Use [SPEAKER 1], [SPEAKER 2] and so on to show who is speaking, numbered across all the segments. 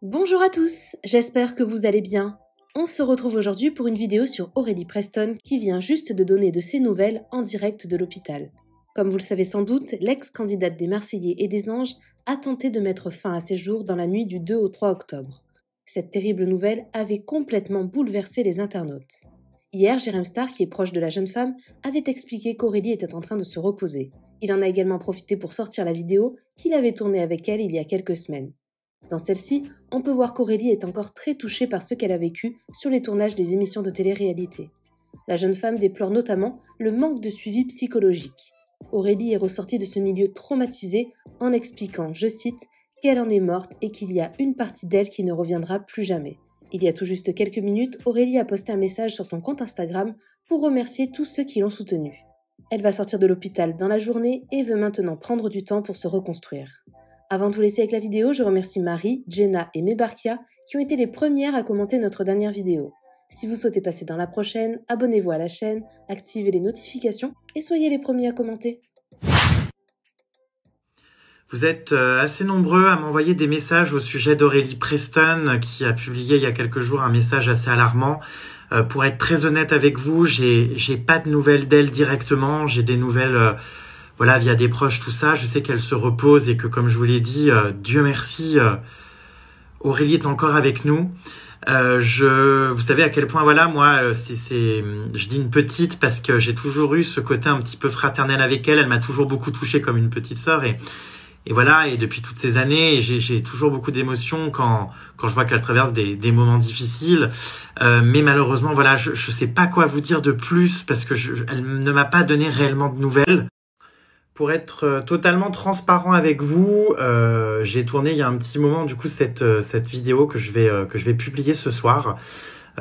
[SPEAKER 1] Bonjour à tous, j'espère que vous allez bien. On se retrouve aujourd'hui pour une vidéo sur Aurélie Preston qui vient juste de donner de ses nouvelles en direct de l'hôpital. Comme vous le savez sans doute, l'ex-candidate des Marseillais et des Anges a tenté de mettre fin à ses jours dans la nuit du 2 au 3 octobre. Cette terrible nouvelle avait complètement bouleversé les internautes. Hier, Jérém Star, qui est proche de la jeune femme, avait expliqué qu'Aurélie était en train de se reposer. Il en a également profité pour sortir la vidéo qu'il avait tournée avec elle il y a quelques semaines. Dans celle-ci, on peut voir qu'Aurélie est encore très touchée par ce qu'elle a vécu sur les tournages des émissions de télé-réalité. La jeune femme déplore notamment le manque de suivi psychologique. Aurélie est ressortie de ce milieu traumatisée en expliquant, je cite, qu'elle en est morte et qu'il y a une partie d'elle qui ne reviendra plus jamais. Il y a tout juste quelques minutes, Aurélie a posté un message sur son compte Instagram pour remercier tous ceux qui l'ont soutenue. Elle va sortir de l'hôpital dans la journée et veut maintenant prendre du temps pour se reconstruire. Avant de vous laisser avec la vidéo, je remercie Marie, Jenna et Mebarkia qui ont été les premières à commenter notre dernière vidéo. Si vous souhaitez passer dans la prochaine, abonnez-vous à la chaîne, activez les notifications et soyez les premiers à commenter.
[SPEAKER 2] Vous êtes assez nombreux à m'envoyer des messages au sujet d'Aurélie Preston qui a publié il y a quelques jours un message assez alarmant. Pour être très honnête avec vous, j'ai pas de nouvelles d'elle directement, j'ai des nouvelles voilà, via des proches, tout ça. Je sais qu'elle se repose et que, comme je vous l'ai dit, Dieu merci, Aurélie est encore avec nous. Vous savez à quel point, voilà, moi, je dis une petite parce que j'ai toujours eu ce côté un petit peu fraternel avec elle. Elle m'a toujours beaucoup touché comme une petite sœur et voilà. Et depuis toutes ces années, j'ai toujours beaucoup d'émotions quand je vois qu'elle traverse des moments difficiles. Mais malheureusement, voilà, je sais pas quoi vous dire de plus parce que elle ne m'a pas donné réellement de nouvelles. Pour être totalement transparent avec vous, j'ai tourné il y a un petit moment du coup cette vidéo que je vais publier ce soir,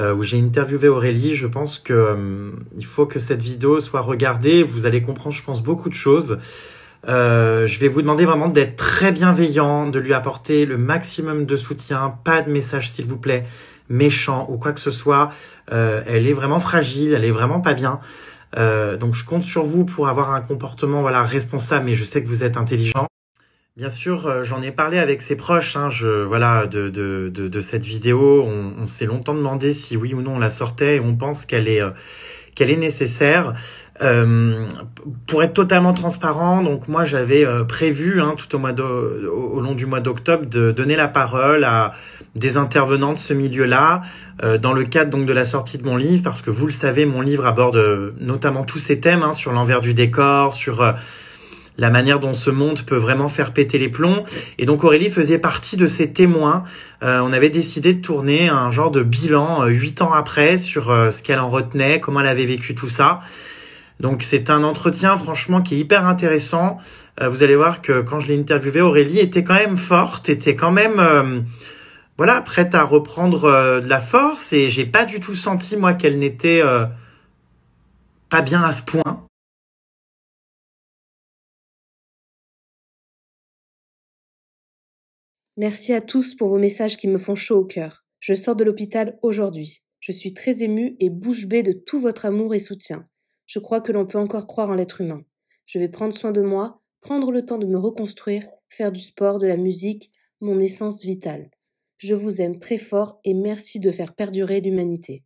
[SPEAKER 2] où j'ai interviewé Aurélie. Je pense que il faut que cette vidéo soit regardée. Vous allez comprendre, je pense, beaucoup de choses. Je vais vous demander vraiment d'être très bienveillant, de lui apporter le maximum de soutien. Pas de message, s'il vous plaît, méchant ou quoi que ce soit. Elle est vraiment fragile, elle est vraiment pas bien. Donc je compte sur vous pour avoir un comportement voilà responsable, mais je sais que vous êtes intelligent. Bien sûr, j'en ai parlé avec ses proches, hein, voilà de cette vidéo. On s'est longtemps demandé si oui ou non on la sortait et on pense qu'elle est nécessaire. Pour être totalement transparent, donc moi j'avais prévu tout au long du mois d'octobre de donner la parole à des intervenants de ce milieu-là, dans le cadre donc de la sortie de mon livre, parce que vous le savez, mon livre aborde notamment tous ces thèmes, sur l'envers du décor, sur la manière dont ce monde peut vraiment faire péter les plombs. Et donc Aurélie faisait partie de ces témoins. On avait décidé de tourner un genre de bilan 8 ans après sur ce qu'elle en retenait, comment elle avait vécu tout ça. Donc c'est un entretien franchement qui est hyper intéressant. Vous allez voir que quand je l'ai interviewée, Aurélie était quand même forte, était quand même voilà, prête à reprendre de la force, et j'ai pas du tout senti moi qu'elle n'était pas bien à ce point.
[SPEAKER 1] Merci à tous pour vos messages qui me font chaud au cœur. Je sors de l'hôpital aujourd'hui. Je suis très émue et bouche bée de tout votre amour et soutien. Je crois que l'on peut encore croire en l'être humain. Je vais prendre soin de moi, prendre le temps de me reconstruire, faire du sport, de la musique, mon essence vitale. Je vous aime très fort et merci de faire perdurer l'humanité.